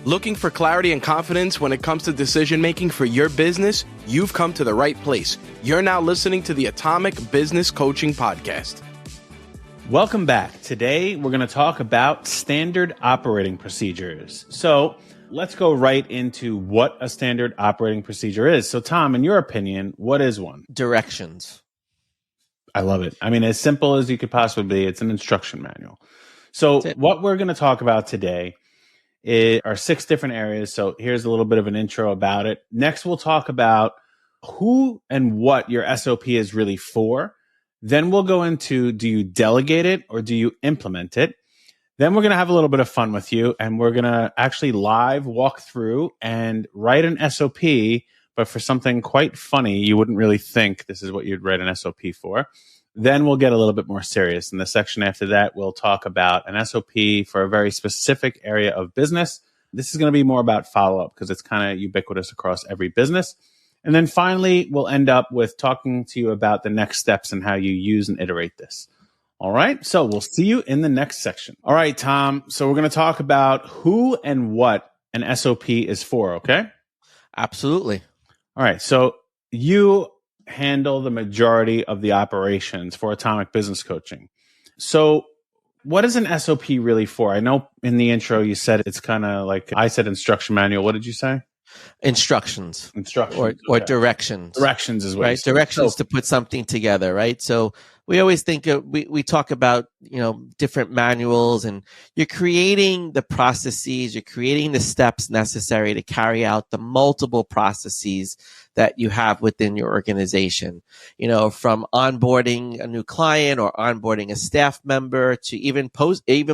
Looking for clarity and confidence when it comes to decision making for your business? You've come to the right place. You're now listening to the Atomic Business Coaching Podcast. Welcome back. Today, we're going to talk about standard operating procedures. So let's go right into what a standard operating procedure is. So Tom, in your opinion, what is one? Directions. I love it. I mean, as simple as you could possibly be, it's an instruction manual. So what we're going to talk about today are 6 different areas. So here's a little bit of an intro about it. Next, we'll talk about who and what your SOP is really for. Then we'll go into, do you delegate it or do you implement it? Then we're going to have a little bit of fun with you, and we're going to actually live walk through and write an SOP, but for something quite funny, you wouldn't really think this is what you'd write an SOP for. Then we'll get a little bit more serious. In the section after that, we'll talk about an SOP for a very specific area of business. This is going to be more about follow-up because it's kind of ubiquitous across every business. And then finally, we'll end up with talking to you about the next steps and how you use and iterate this. All right. So we'll see you in the next section. All right, Tom. So we're going to talk about who and what an SOP is for. Okay. Absolutely. All right. So you handle the majority of the operations for Atomic Business Coaching. So what is an SOP really for? I know in the intro you said it's kind of like, I said instruction manual. What did you say? Instructions. Or okay. Directions. Directions is what right. Directions to put something together, right? So we always think we talk about, different manuals, and you're creating the processes, you're creating the steps necessary to carry out the multiple processes that you have within your organization, from onboarding a new client or onboarding a staff member to even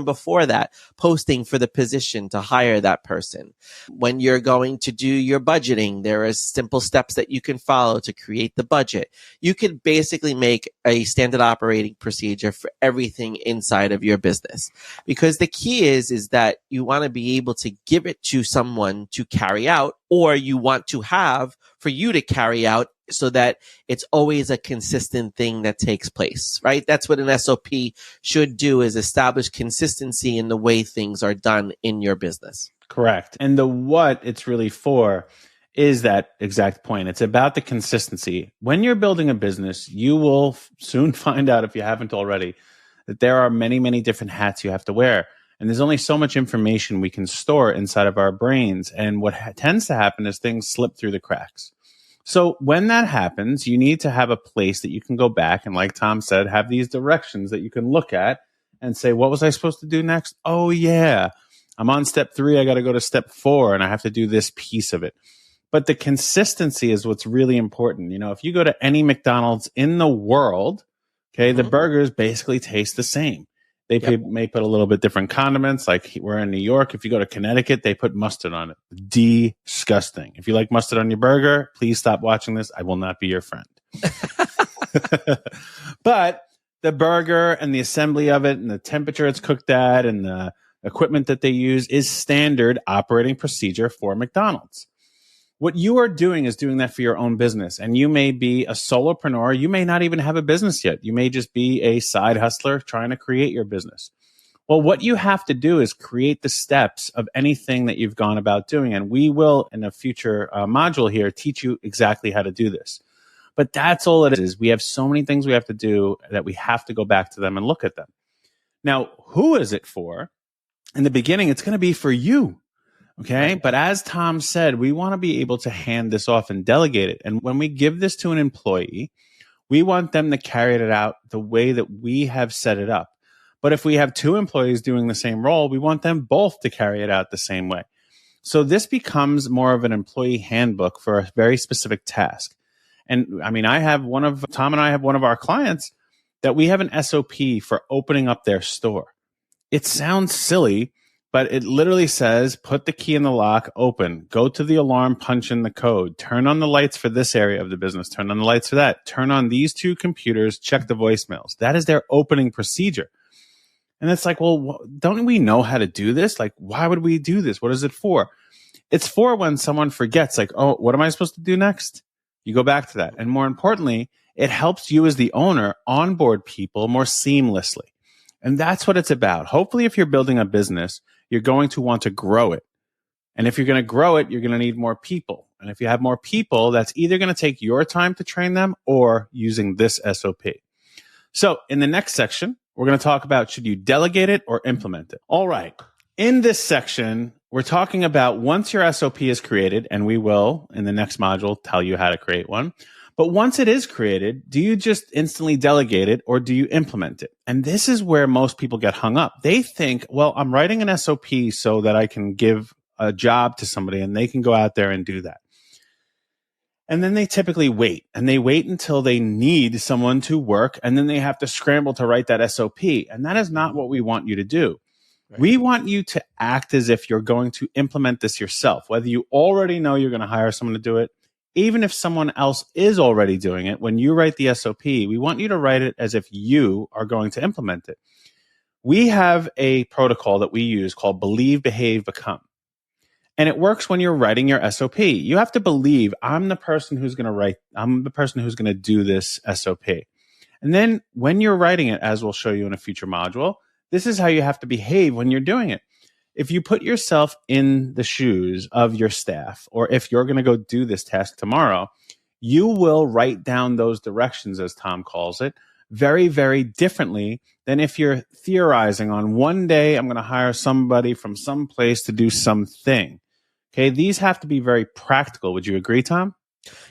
before that, posting for the position to hire that person. When you're going to do your budgeting, there are simple steps that you can follow to create the budget. You could basically make a standard operating procedure for everything inside of your business, because the key is that you want to be able to give it to someone to carry out, or you want to have for you to carry out, so that it's always a consistent thing that takes place, right? That's what an SOP should do, is establish consistency in the way things are done in your business. Correct. And the what it's really for is that exact point. It's about the consistency. When you're building a business, you will soon find out, if you haven't already, that there are many, many different hats you have to wear. And there's only so much information we can store inside of our brains. And what tends to happen is things slip through the cracks. So when that happens, you need to have a place that you can go back and, like Tom said, have these directions that you can look at and say, what was I supposed to do next? Oh, yeah, I'm on step 3. I got to go to step 4 and I have to do this piece of it. But the consistency is what's really important. If you go to any McDonald's in the world, okay, the burgers basically taste the same. They may put a little bit different condiments. Like we're in New York. If you go to Connecticut, they put mustard on it. Disgusting. If you like mustard on your burger, please stop watching this. I will not be your friend. But the burger and the assembly of it and the temperature it's cooked at and the equipment that they use is standard operating procedure for McDonald's. What you are doing is doing that for your own business. And you may be a solopreneur. You may not even have a business yet. You may just be a side hustler trying to create your business. Well, what you have to do is create the steps of anything that you've gone about doing. And we will, in a future module here, teach you exactly how to do this. But that's all it is. We have so many things we have to do that we have to go back to them and look at them. Now, who is it for? In the beginning, it's going to be for you. Okay. But as Tom said, we want to be able to hand this off and delegate it. And when we give this to an employee, we want them to carry it out the way that we have set it up. But if we have 2 employees doing the same role, we want them both to carry it out the same way. So this becomes more of an employee handbook for a very specific task. And I mean, Tom and I have one of our clients that we have an SOP for opening up their store. It sounds silly, but it literally says, put the key in the lock, open, go to the alarm, punch in the code, turn on the lights for this area of the business, turn on the lights for that, turn on these 2 computers, check the voicemails. That is their opening procedure. And it's like, well, don't we know how to do this? Like, why would we do this? What is it for? It's for when someone forgets, like, oh, what am I supposed to do next? You go back to that. And more importantly, it helps you as the owner onboard people more seamlessly. And that's what it's about. Hopefully, if you're building a business, you're going to want to grow it. And if you're going to grow it, you're going to need more people. And if you have more people, that's either going to take your time to train them or using this SOP. So in the next section, we're going to talk about, should you delegate it or implement it? All right. In this section, we're talking about once your SOP is created, and we will in the next module tell you how to create one. But once it is created, do you just instantly delegate it or do you implement it? And this is where most people get hung up. They think, well, I'm writing an SOP so that I can give a job to somebody and they can go out there and do that. And then they typically wait, and they wait until they need someone to work, and then they have to scramble to write that SOP. And that is not what we want you to do. Right. We want you to act as if you're going to implement this yourself, whether you already know you're going to hire someone to do it. Even if someone else is already doing it, when you write the SOP, we want you to write it as if you are going to implement it. We have a protocol that we use called Believe, Behave, Become. And it works when you're writing your SOP. You have to believe, I'm the person who's going to do this SOP. And then when you're writing it, as we'll show you in a future module, this is how you have to behave when you're doing it. If you put yourself in the shoes of your staff, or if you're going to go do this task tomorrow, you will write down those directions, as Tom calls it, very, very differently than if you're theorizing on one day, I'm going to hire somebody from some place to do something. Okay, these have to be very practical. Would you agree, Tom?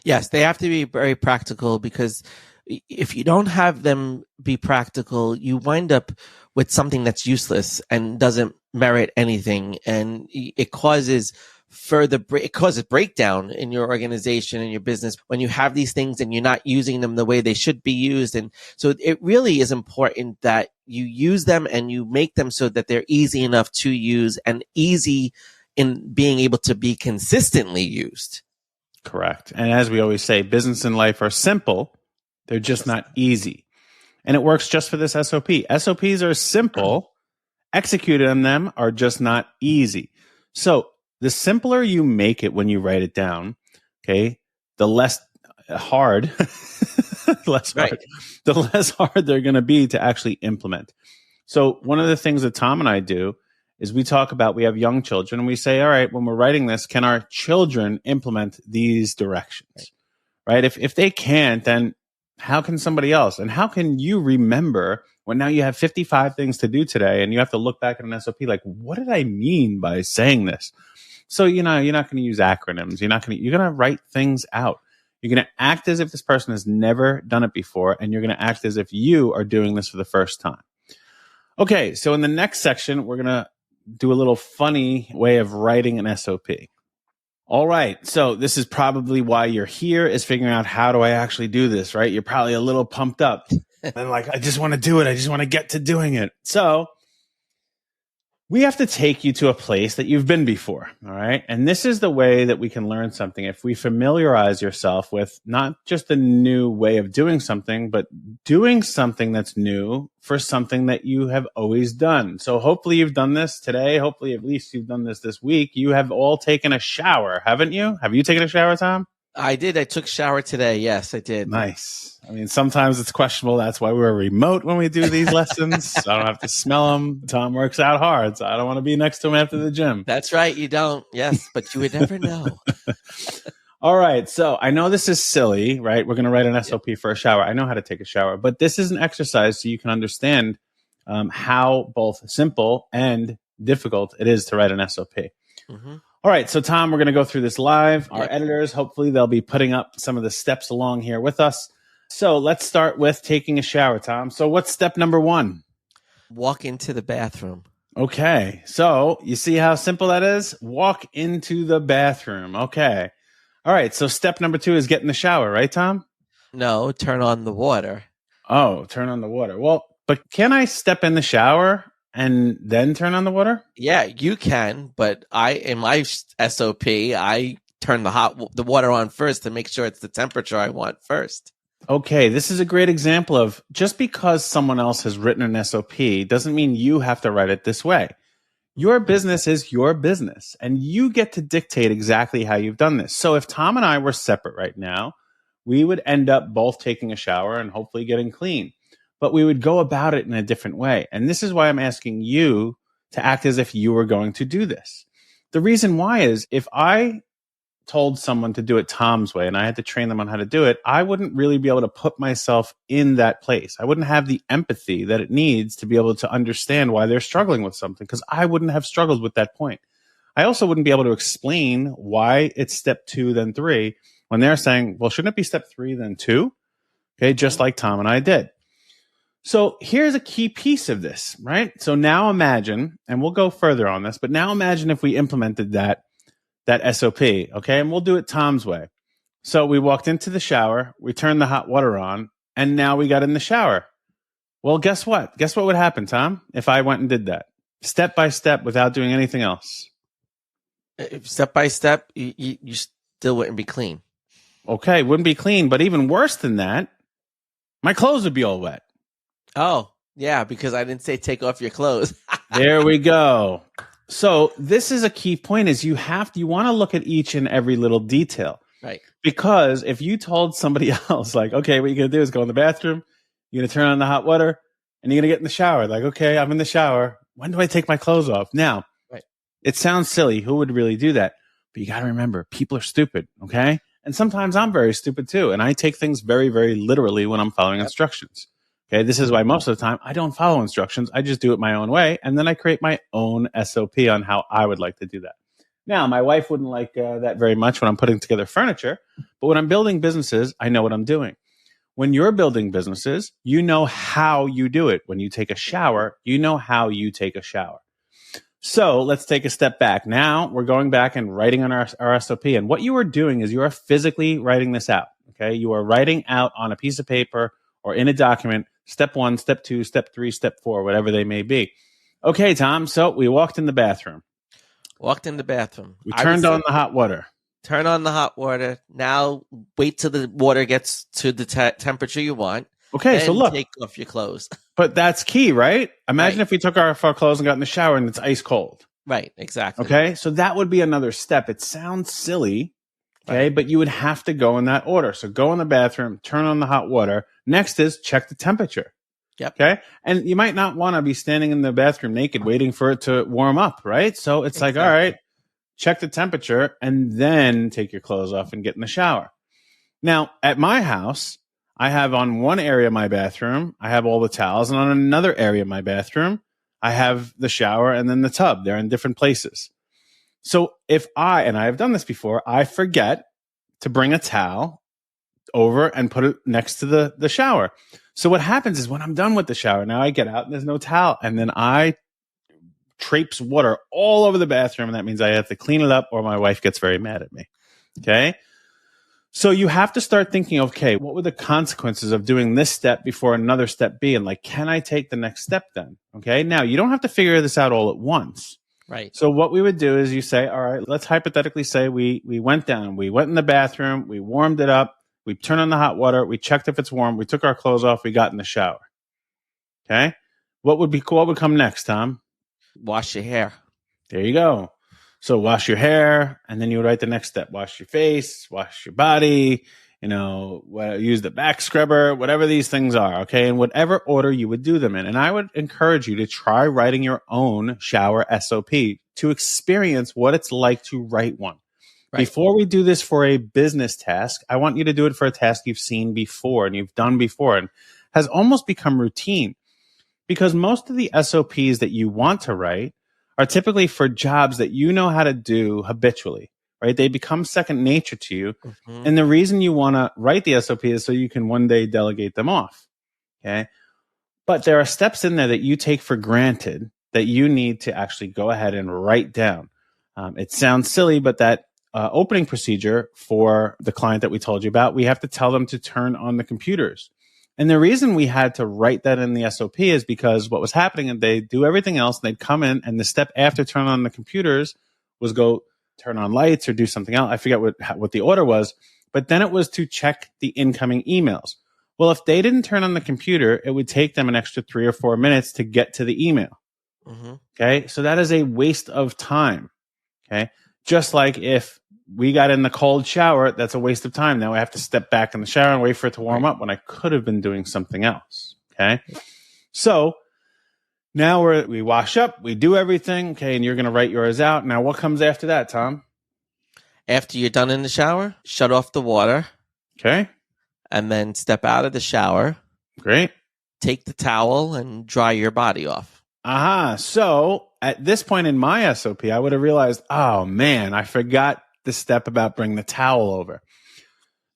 Yes, they have to be very practical, because if you don't have them be practical, you wind up with something that's useless and doesn't merit anything, and it causes breakdown in your organization and your business when you have these things and you're not using them the way they should be used. And so it really is important that you use them and you make them so that they're easy enough to use and easy in being able to be consistently used. Correct. And as we always say, business and life are simple. They're just not easy. And it works just for this SOP. SOPs are simple. Executing on them are just not easy. So the simpler you make it when you write it down, okay, the less hard, the less hard they're going to be to actually implement. So one of the things that Tom and I do is we have young children, and we say, all right, when we're writing this, can our children implement these directions? Right? If they can't, then how can somebody else? And how can you remember when now you have 55 things to do today and you have to look back at an SOP like, what did I mean by saying this? So, you're not going to use acronyms. You're going to write things out. You're going to act as if this person has never done it before, and you're going to act as if you are doing this for the first time. Okay, so in the next section, we're going to do a little funny way of writing an SOP. All right, so this is probably why you're here, is figuring out, how do I actually do this, right? You're probably a little pumped up and like, I just want to do it. I just want to get to doing it. So we have to take you to a place that you've been before, all right? And this is the way that we can learn something. If we familiarize yourself with not just a new way of doing something, but doing something that's new for something that you have always done. So hopefully you've done this today. Hopefully at least you've done this week. You have all taken a shower, haven't you? Have you taken a shower, Tom? I did. I took a shower today. Yes, I did. Nice. I mean, sometimes it's questionable. That's why we're remote when we do these lessons. I don't have to smell them. Tom works out hard, so I don't want to be next to him after the gym. That's right. You don't. Yes, but you would never know. All right. So I know this is silly, right? We're going to write an SOP for a shower. I know how to take a shower, but this is an exercise so you can understand how both simple and difficult it is to write an SOP. Mm-hmm. All right, so Tom, we're going to go through this live. Our editors, hopefully they'll be putting up some of the steps along here with us. So let's start with taking a shower, Tom. So what's step number 1? Walk into the bathroom. Okay, so you see how simple that is? Walk into the bathroom. Okay. All right, so step number 2 is get in the shower, right, Tom? No, turn on the water. Oh, turn on the water. Well, but can I step in the shower and then turn on the water? Yeah, you can, but in my SOP, I turn the water on first to make sure it's the temperature I want first. Okay, this is a great example of just because someone else has written an SOP doesn't mean you have to write it this way. Your business is your business, and you get to dictate exactly how you've done this. So if Tom and I were separate right now, we would end up both taking a shower and hopefully getting clean. But we would go about it in a different way. And this is why I'm asking you to act as if you were going to do this. The reason why is if I told someone to do it Tom's way and I had to train them on how to do it, I wouldn't really be able to put myself in that place. I wouldn't have the empathy that it needs to be able to understand why they're struggling with something, because I wouldn't have struggled with that point. I also wouldn't be able to explain why it's step 2, then 3, when they're saying, well, shouldn't it be step 3, then 2? Okay, just like Tom and I did. So here's a key piece of this, right? So now imagine, and we'll go further on this, but now imagine if we implemented that SOP, okay? And we'll do it Tom's way. So we walked into the shower, we turned the hot water on, and now we got in the shower. Well, guess what? Guess what would happen, Tom, if I went and did that? Step by step without doing anything else. Step by step, you still wouldn't be clean. Okay, wouldn't be clean, but even worse than that, my clothes would be all wet. Oh, yeah, because I didn't say take off your clothes. There we go. So this is a key point, is you want to look at each and every little detail. Right. Because if you told somebody else, like, okay, what you're going to do is go in the bathroom, you're going to turn on the hot water, and you're going to get in the shower. Like, okay, I'm in the shower. When do I take my clothes off? Now, right. It sounds silly. Who would really do that? But you got to remember, people are stupid, okay? And sometimes I'm very stupid too. And I take things very, very literally when I'm following instructions. Okay, this is why most of the time I don't follow instructions. I just do it my own way. And then I create my own SOP on how I would like to do that. Now, my wife wouldn't like that very much when I'm putting together furniture. But when I'm building businesses, I know what I'm doing. When you're building businesses, you know how you do it. When you take a shower, you know how you take a shower. So let's take a step back. Now we're going back and writing on our SOP. And what you are doing is you are physically writing this out. Okay, you are writing out on a piece of paper or in a document, step 1, step 2, step 3, step 4, whatever they may be. Okay, Tom, so we walked in the bathroom. We turned on the hot water. Turn on the hot water. Now wait till the water gets to the temperature you want. Okay, so look. Take off your clothes. But that's key, right? Imagine if we took our clothes and got in the shower and it's ice cold. Right, exactly. Okay, so that would be another step. It sounds silly, okay, but you would have to go in that order. So go in the bathroom, turn on the hot water. Next is check the temperature. Yep. Okay. And you might not want to be standing in the bathroom naked waiting for it to warm up, right? So it's like, all right, check the temperature and then take your clothes off and get in the shower. Now, at my house, I have on one area of my bathroom, I have all the towels, and on another area of my bathroom, I have the shower and then the tub. They're in different places. So if and I have done this before, I forget to bring a towel over and put it next to the shower. So what happens is when I'm done with the shower, now I get out and there's no towel. And then I traipse water all over the bathroom. And that means I have to clean it up or my wife gets very mad at me. Okay. So you have to start thinking, okay, what would the consequences of doing this step before another step be? And like, can I take the next step then? Okay. Now you don't have to figure this out all at once. Right. So what we would do is you say, all right, let's hypothetically say we went down, we went in the bathroom, we warmed it up, we turned on the hot water, we checked if it's warm, we took our clothes off, we got in the shower. Okay. What would come next, Tom? Wash your hair. There you go. So wash your hair, and then you would write the next step. Wash your face, wash your body, use the back scrubber, whatever these things are, okay? In whatever order you would do them in. And I would encourage you to try writing your own shower SOP to experience what it's like to write one. Right. Before we do this for a business task, I want you to do it for a task you've seen before and you've done before and has almost become routine. Because most of the SOPs that you want to write are typically for jobs that you know how to do habitually, right? They become second nature to you. Mm-hmm. And the reason you want to write the SOP is so you can one day delegate them off, okay? But there are steps in there that you take for granted that you need to actually go ahead and write down. It sounds silly, but that opening procedure for the client that we told you about, we have to tell them to turn on the computers. And the reason we had to write that in the SOP is because what was happening, and they do everything else, and they'd come in, and the step after turn on the computers was go turn on lights or do something else. I forget what the order was, but then it was to check the incoming emails. Well, if they didn't turn on the computer, it would take them an extra 3 or 4 minutes to get to the email. Mm-hmm. Okay, so that is a waste of time. Okay, just like if we got in the cold shower, that's a waste of time. Now I have to step back in the shower and wait for it to warm up when I could have been doing something else. Okay. So Now we wash up, we do everything. Okay. And you're going to write yours out. Now, what comes after that, Tom? After you're done in the shower, shut off the water. Okay. And then step out of the shower. Great. Take the towel and dry your body off. Aha. So at this point in my SOP, I would have realized, oh man, I forgot the step about bring the towel over.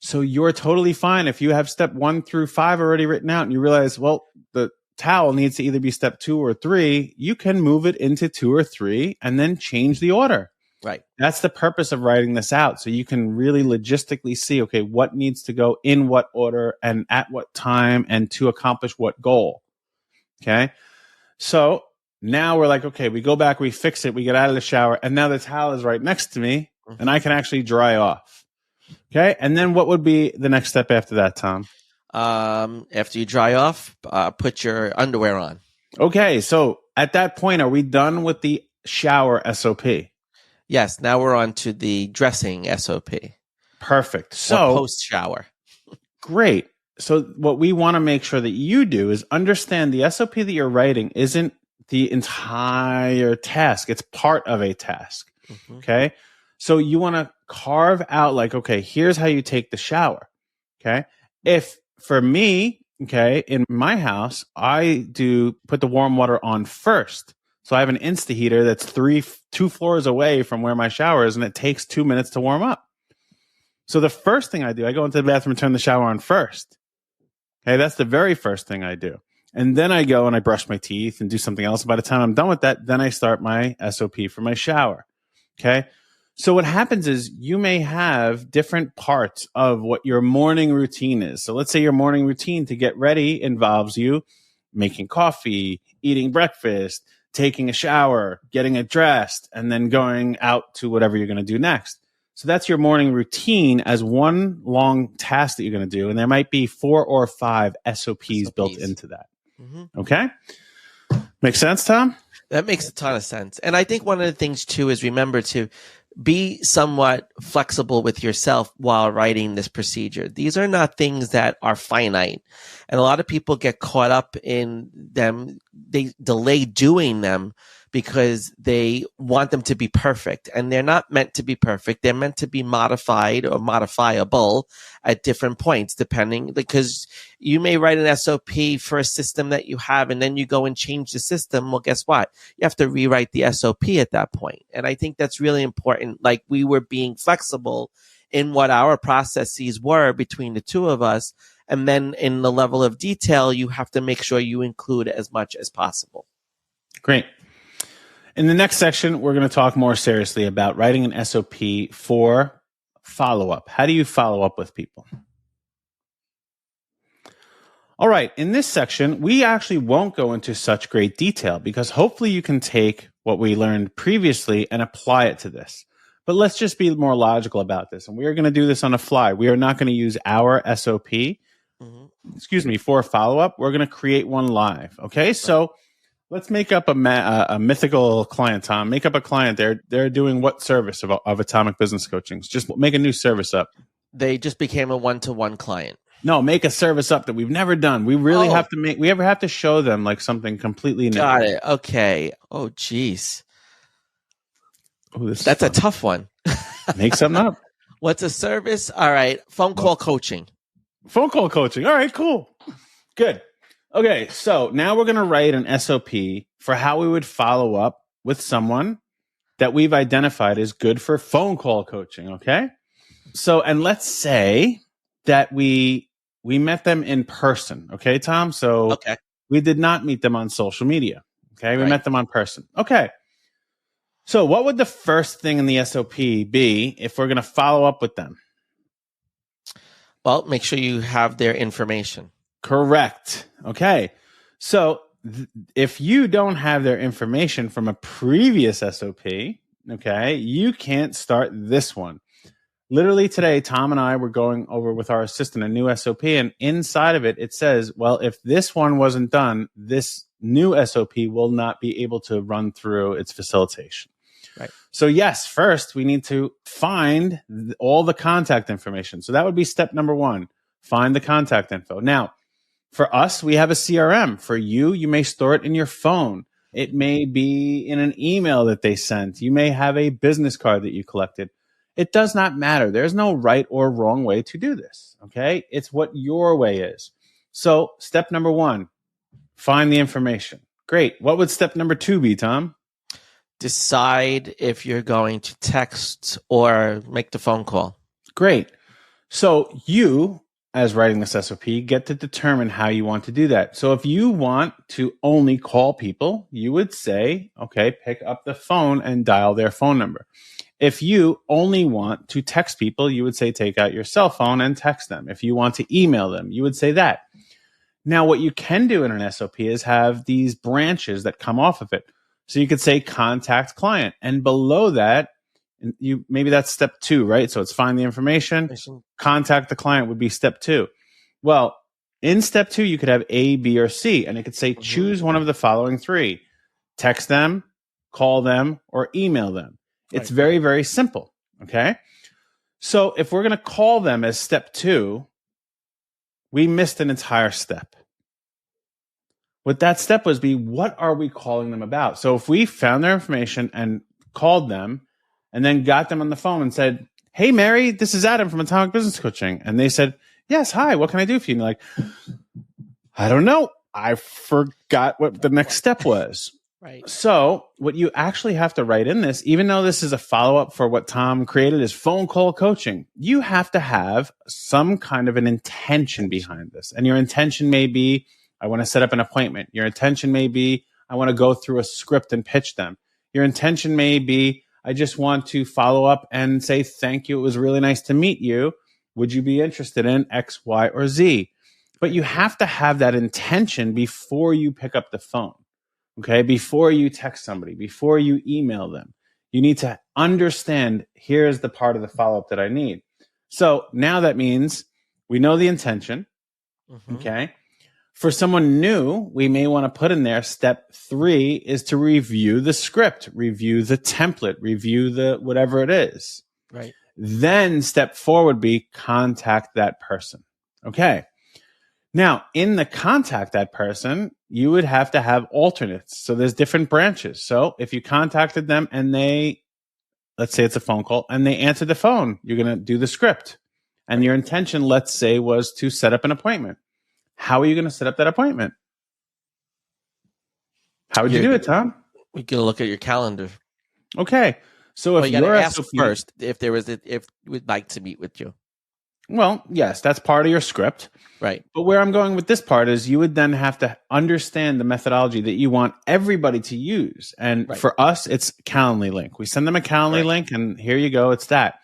So you're totally fine if you have step 1 through 5 already written out and you realize, well, the towel needs to either be step 2 or 3. You can move it into 2 or 3 and then change the order. Right. That's the purpose of writing this out. So you can really logistically see, okay, what needs to go in what order and at what time and to accomplish what goal. Okay. So now we're like, okay, we go back, we fix it, we get out of the shower, and now the towel is right next to me and I can actually dry off. Okay. And then what would be the next step after that, Tom? After you dry off, put your underwear on. Okay. So at that point, are we done with the shower SOP? Yes. Now we're on to the dressing SOP. Perfect. So post shower. Great. So what we want to make sure that you do is understand the SOP that you're writing isn't the entire task. It's part of a task. Mm-hmm. Okay. So you want to carve out like, okay, here's how you take the shower. Okay. If for me, okay, in my house, I do put the warm water on first. So I have an Insta heater that's 2 floors away from where my shower is, and it takes 2 minutes to warm up. So the first thing I do, I go into the bathroom and turn the shower on first. Okay, that's the very first thing I do. And then I go and I brush my teeth and do something else. By the time I'm done with that, then I start my SOP for my shower. Okay. So what happens is you may have different parts of what your morning routine is. So let's say your morning routine to get ready involves you making coffee, eating breakfast, taking a shower, getting it dressed, and then going out to whatever you're going to do next. So that's your morning routine as one long task that you're going to do. And there might be 4 or 5 SOPs built into that. Mm-hmm. Okay. Make sense, Tom? That makes a ton of sense. And I think one of the things too is remember to be somewhat flexible with yourself while writing this procedure. These are not things that are finite. And a lot of people get caught up in them. They delay doing them because they want them to be perfect. And they're not meant to be perfect. They're meant to be modified or modifiable at different points, depending, because you may write an SOP for a system that you have, and then you go and change the system. Well, guess what? You have to rewrite the SOP at that point. And I think that's really important. Like, we were being flexible in what our processes were between the two of us. And then in the level of detail, you have to make sure you include as much as possible. Great. In the next section, we're going to talk more seriously about writing an SOP for follow-up. How do you follow up with people? All right. In this section, we actually won't go into such great detail because hopefully you can take what we learned previously and apply it to this. But let's just be more logical about this. And we are going to do this on the fly. We are not going to use our SOP, for follow-up. We're going to create one live. Okay. Right. So let's make up a mythical client, Tom. Make up a client. They're doing what service of Atomic Business Coaching? Just make a new service up. They just became a one-to-one client. No, make a service up that we've never done. We really have to show them like something completely new. Got it. Okay. Oh, geez. Ooh, that's a tough one. Make something up. What's a service? All right. Phone call coaching. Phone call coaching. All right, cool. Good. Okay, so now we're going to write an SOP for how we would follow up with someone that we've identified as good for phone call coaching, okay? So, and let's say that we met them in person, okay, Tom? So we did not meet them on social media, okay? We met them on person. Okay. So what would the first thing in the SOP be if we're going to follow up with them? Well, make sure you have their information. Correct. Okay. So if you don't have their information from a previous SOP, okay, you can't start this one. Literally today, Tom and I were going over with our assistant a new SOP, and inside of it, it says, well, if this one wasn't done, this new SOP will not be able to run through its facilitation. Right. So yes, first we need to find all the contact information. So that would be step number 1, find the contact info. Now, For us, we have a CRM. For you, you may store it in your phone. It may be in an email that they sent. You may have a business card that you collected. It does not matter. There's no right or wrong way to do this. Okay. It's what your way is. So step number 1, find the information. Great. What would step number 2 be, Tom? Decide if you're going to text or make the phone call. Great. So you, as writing this SOP, get to determine how you want to do that. So if you want to only call people, you would say, okay, pick up the phone and dial their phone number. If you only want to text people, you would say, take out your cell phone and text them. If you want to email them, you would say that. Now, what you can do in an SOP is have these branches that come off of it. So you could say contact client, and below that, maybe that's step 2, right? So it's find the information. Contact the client would be step 2. Well, in step 2, you could have A, B, or C, and it could say choose one of the following 3: text them, call them, or email them. It's very, very simple. Okay. So if we're going to call them as step 2, we missed an entire step. What that step was what are we calling them about? So if we found their information and called them and then got them on the phone and said, hey, Mary, this is Adam from Atomic Business Coaching. And they said, yes, hi, what can I do for you? And you're like, I don't know. I forgot what the next step was. Right. So what you actually have to write in this, even though this is a follow-up for what Tom created is phone call coaching, you have to have some kind of an intention behind this. And your intention may be, I want to set up an appointment. Your intention may be, I want to go through a script and pitch them. Your intention may be, I just want to follow up and say, thank you. It was really nice to meet you. Would you be interested in X, Y, or Z? But you have to have that intention before you pick up the phone. Okay. Before you text somebody, before you email them, you need to understand, here's the part of the follow-up that I need. So now that means we know the intention. Mm-hmm. Okay. For someone new, we may want to put in there step 3 is to review the script, review the template, review the whatever it is. Right. Then step 4 would be contact that person. Okay. Now, in the contact that person, you would have to have alternates. So there's different branches. So if you contacted them and let's say it's a phone call, and they answered the phone, you're going to do the script. And your intention, let's say, was to set up an appointment. How are you going to set up that appointment? How would you do it, Tom? We can look at your calendar. Okay. So if you got to ask SOP, first if we'd like to meet with you. Well, yes, that's part of your script. Right. But where I'm going with this part is you would then have to understand the methodology that you want everybody to use. And for us, it's Calendly link. We send them a Calendly link and here you go. It's that.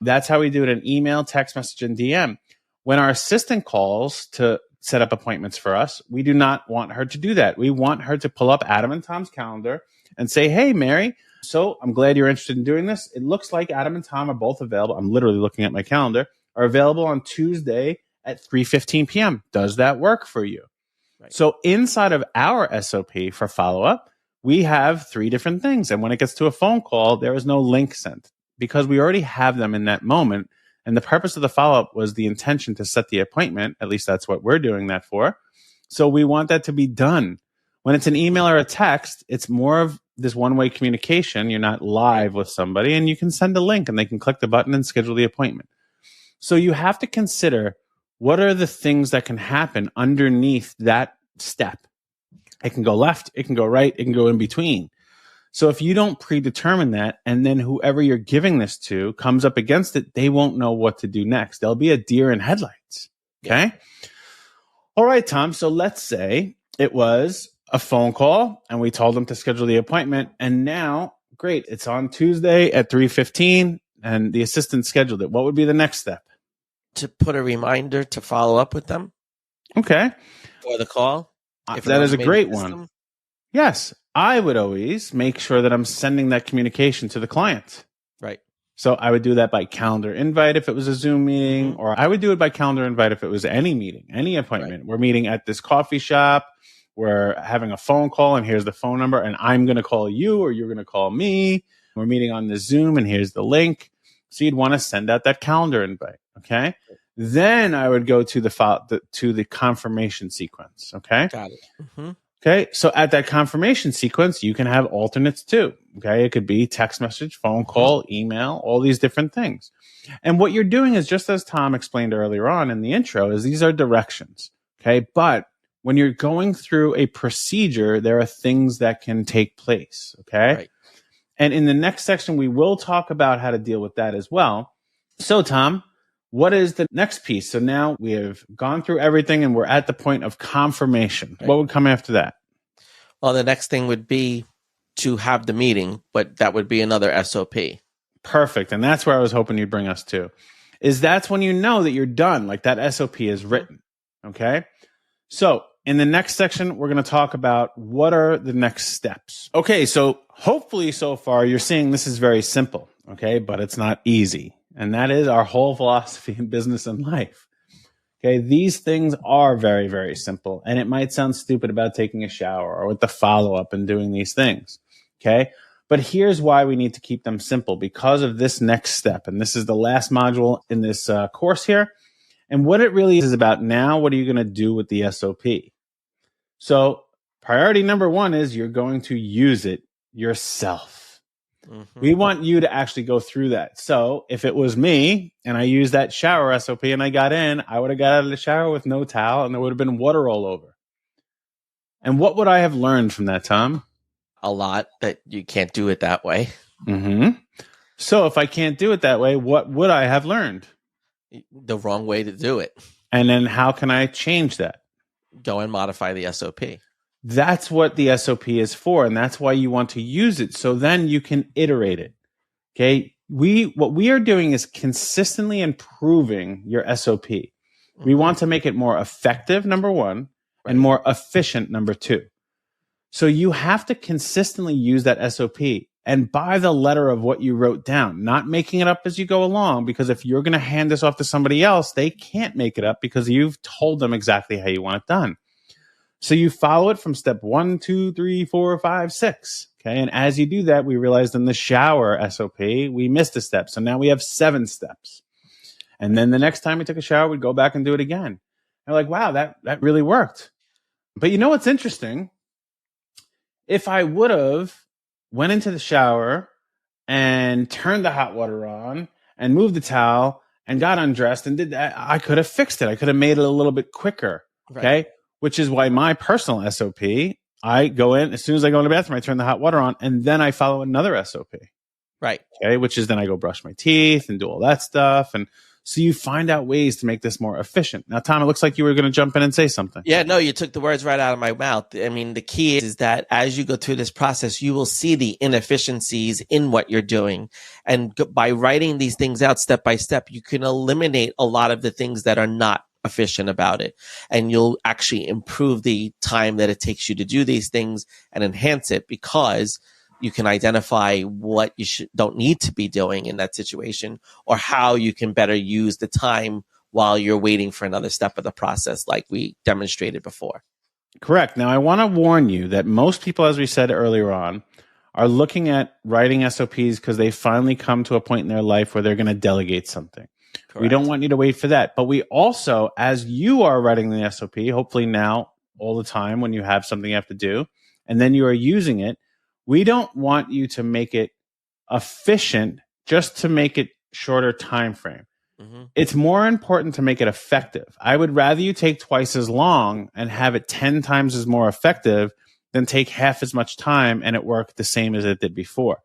That's how we do it in email, text message, and DM. When our assistant calls to set up appointments for us, we do not want her to do that. We want her to pull up Adam and Tom's calendar and say, hey, Mary, so I'm glad you're interested in doing this. It looks like Adam and Tom are both available. I'm literally looking at my calendar. Are available on Tuesday at 3:15 p.m. Does that work for you? Right. So inside of our SOP for follow-up, we have 3 different things. And when it gets to a phone call, there is no link sent because we already have them in that moment. And the purpose of the follow-up was the intention to set the appointment. At least that's what we're doing that for. So we want that to be done. When it's an email or a text, it's more of this one-way communication. You're not live with somebody, and you can send a link and they can click the button and schedule the appointment. So you have to consider what are the things that can happen underneath that step. It can go left, it can go right, it can go in between. So if you don't predetermine that, and then whoever you're giving this to comes up against it, they won't know what to do next. There'll be a deer in headlights. Okay. All right, Tom. So let's say it was a phone call and we told them to schedule the appointment. And now, great, it's on Tuesday at 3:15 and the assistant scheduled it. What would be the next step? To put a reminder to follow up with them. Okay. For the call. That is a great one. Yes. I would always make sure that I'm sending that communication to the client. Right. So I would do that by calendar invite if it was a Zoom meeting, or I would do it by calendar invite if it was any meeting, any appointment. Right. We're meeting at this coffee shop. We're having a phone call and here's the phone number and I'm going to call you or you're going to call me. We're meeting on the Zoom and here's the link. So you'd want to send out that calendar invite. Okay. Then I would go to the confirmation sequence. Okay. Got it. Mm-hmm. Okay. So at that confirmation sequence, you can have alternates too. Okay. It could be text message, phone call, email, all these different things. And what you're doing is, just as Tom explained earlier on in the intro, is these are directions. Okay. But when you're going through a procedure, there are things that can take place. Okay. Right. And in the next section, we will talk about how to deal with that as well. So, Tom, what is the next piece? So now we have gone through everything and we're at the point of confirmation. Right. What would come after that? Well, the next thing would be to have the meeting, but that would be another SOP. Perfect. And that's where I was hoping you'd bring us to. Is that's when you know that you're done, like that SOP is written. Okay. So in the next section, we're going to talk about what are the next steps. Okay. So hopefully so far you're seeing this is very simple. Okay. But it's not easy. And that is our whole philosophy in business and life. Okay. These things are very, very simple. And it might sound stupid about taking a shower or with the follow-up and doing these things. Okay. But here's why we need to keep them simple, because of this next step. And this is the last module in this course here. And what it really is about now, what are you going to do with the SOP? So priority number one is you're going to use it yourself. Mm-hmm. We want you to actually go through that. So if it was me and I used that shower SOP and I got in, I would have got out of the shower with no towel and there would have been water all over. And what would I have learned from that, Tom? A lot, that you can't do it that way. Mm-hmm. So if I can't do it that way, what would I have learned? The wrong way to do it. And then how can I change that? Go and modify the SOP. That's what the SOP is for. And that's why you want to use it. So then you can iterate it. Okay. What we are doing is consistently improving your SOP. Mm-hmm. We want to make it more effective, number one, right, and more efficient, number two. So you have to consistently use that SOP and by the letter of what you wrote down, not making it up as you go along, because if you're going to hand this off to somebody else, they can't make it up because you've told them exactly how you want it done. So you follow it from step 1, 2, 3, 4, 5, 6. Okay. And as you do that, we realized in the shower SOP, we missed a step. So now we have 7 steps. And then the next time we took a shower, we'd go back and do it again. And we're like, wow, that really worked. But you know what's interesting? If I would have went into the shower and turned the hot water on and moved the towel and got undressed and did that, I could have fixed it. I could have made it a little bit quicker. Okay. Right. Which is why my personal SOP, I go in, as soon as I go in the bathroom, I turn the hot water on and then I follow another SOP. Right. Okay. Which is then I go brush my teeth and do all that stuff. And so you find out ways to make this more efficient. Now, Tom, it looks like you were going to jump in and say something. Yeah, no, you took the words right out of my mouth. I mean, the key is that as you go through this process, you will see the inefficiencies in what you're doing. And by writing these things out step by step, you can eliminate a lot of the things that are not efficient about it. And you'll actually improve the time that it takes you to do these things and enhance it, because you can identify what you don't need to be doing in that situation, or how you can better use the time while you're waiting for another step of the process, like we demonstrated before. Correct. Now, I want to warn you that most people, as we said earlier on, are looking at writing SOPs because they finally come to a point in their life where they're going to delegate something. Correct. We don't want you to wait for that. But we also, as you are writing the SOP, hopefully now all the time when you have something you have to do, and then you are using it, we don't want you to make it efficient just to make it shorter time frame. Mm-hmm. It's more important to make it effective. I would rather you take twice as long and have it 10 times as more effective than take half as much time and it work the same as it did before.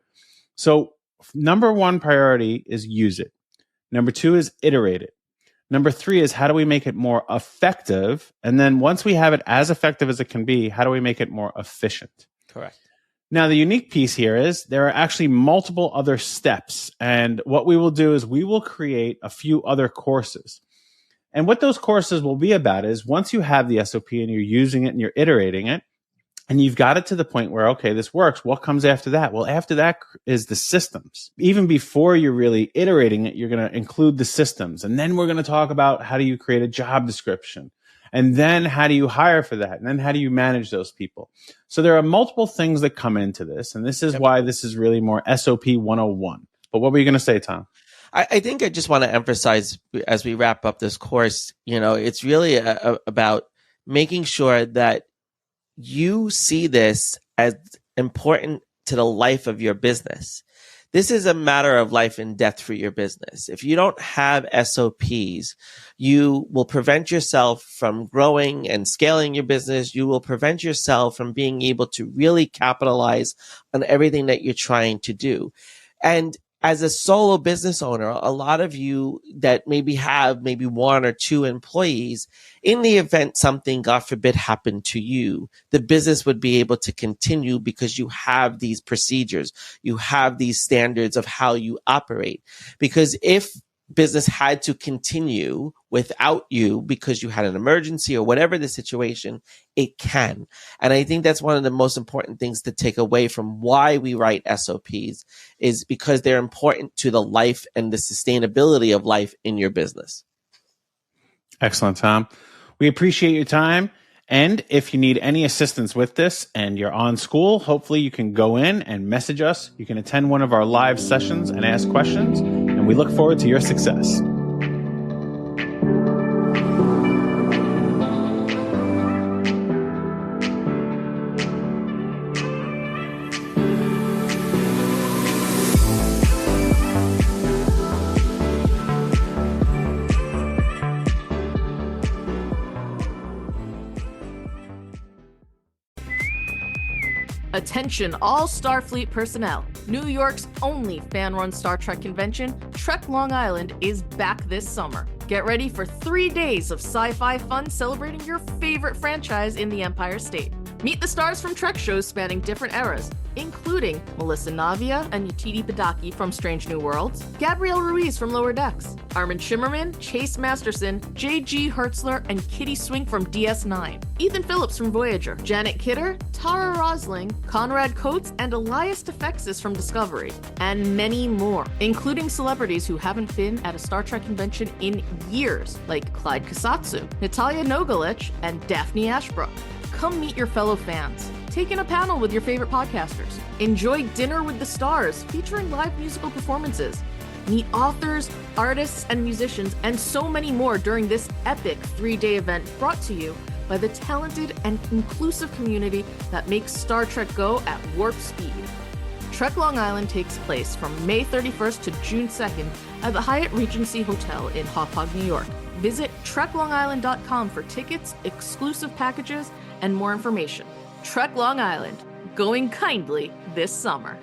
So number 1 priority is use it. Number 2 is iterate it. Number 3 is how do we make it more effective? And then once we have it as effective as it can be, how do we make it more efficient? Correct. Now, the unique piece here is there are actually multiple other steps. And what we will do is we will create a few other courses. And what those courses will be about is once you have the SOP and you're using it and you're iterating it, and you've got it to the point where, okay, this works. What comes after that? Well, after that is the systems. Even before you're really iterating it, you're going to include the systems. And then we're going to talk about how do you create a job description? And then how do you hire for that? And then how do you manage those people? So there are multiple things that come into this. And this is why this is really more SOP 101. But what were you going to say, Tom? I think I just want to emphasize as we wrap up this course, it's really about making sure that you see this as important to the life of your business. This is a matter of life and death for your business. If you don't have SOPs, you will prevent yourself from growing and scaling your business. You will prevent yourself from being able to really capitalize on everything that you're trying to do. And as a solo business owner, a lot of you that maybe have maybe one or two employees, in the event something, God forbid, happened to you, the business would be able to continue because you have these procedures. You have these standards of how you operate. Because if business had to continue without you because you had an emergency or whatever the situation, it can. And I think that's one of the most important things to take away from why we write SOPs, is because they're important to the life and the sustainability of life in your business. Excellent, Tom. We appreciate your time. And if you need any assistance with this and you're on school, hopefully you can go in and message us. You can attend one of our live sessions and ask questions. And we look forward to your success. Attention all Starfleet personnel. New York's only fan-run Star Trek convention, Trek Long Island, is back this summer. Get ready for 3 days of sci-fi fun celebrating your favorite franchise in the Empire State. Meet the stars from Trek shows spanning different eras, including Melissa Navia and Yetidi Padaki from Strange New Worlds, Gabrielle Ruiz from Lower Decks, Armin Shimmerman, Chase Masterson, J.G. Hertzler, and Kitty Swink from DS9, Ethan Phillips from Voyager, Janet Kidder, Tara Rosling, Conrad Coates, and Elias Defexis from Discovery, and many more, including celebrities who haven't been at a Star Trek convention in years, like Clyde Kasatsu, Natalia Nogalich, and Daphne Ashbrook. Come meet your fellow fans. Take in a panel with your favorite podcasters. Enjoy Dinner with the Stars, featuring live musical performances. Meet authors, artists, and musicians, and so many more during this epic 3-day event brought to you by the talented and inclusive community that makes Star Trek go at warp speed. Trek Long Island takes place from May 31st to June 2nd at the Hyatt Regency Hotel in Hauppauge, New York. Visit treklongisland.com for tickets, exclusive packages, and more information. Trek Long Island, going kindly this summer.